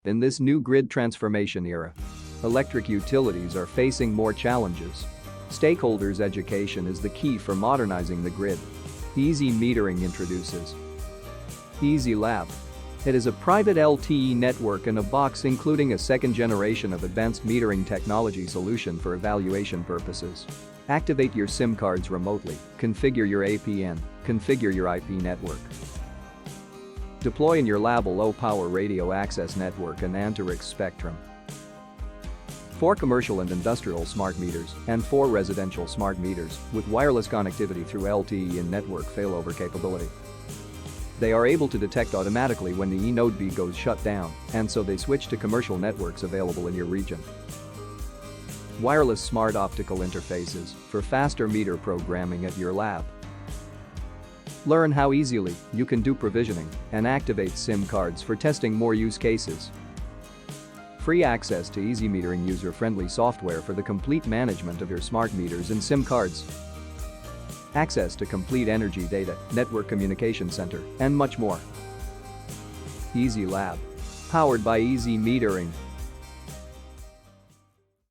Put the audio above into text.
In this new grid transformation era, electric utilities are facing more challenges. Stakeholders' education is the key for modernizing the grid. EASYMETERING introduces EASYLab. It is a private LTE network in a box including a second generation of advanced metering technology solution for evaluation purposes. Activate your SIM cards remotely, configure your APN, configure your IP network. Deploy in your lab a low-power radio access network and Anterix spectrum. 4 commercial and industrial smart meters and 4 residential smart meters with wireless connectivity through LTE and network failover capability. They are able to detect automatically when the E-Node B goes shut down, and so they switch to commercial networks available in your region. Wireless smart optical interfaces for faster meter programming at your lab. Learn how easily you can do provisioning and activate SIM cards for testing more use cases. Free access to EASYMETERING user-friendly software for the complete management of your smart meters and SIM cards. Access to complete energy data, network communication center, and much more. EASYLab. Powered by EASYMETERING.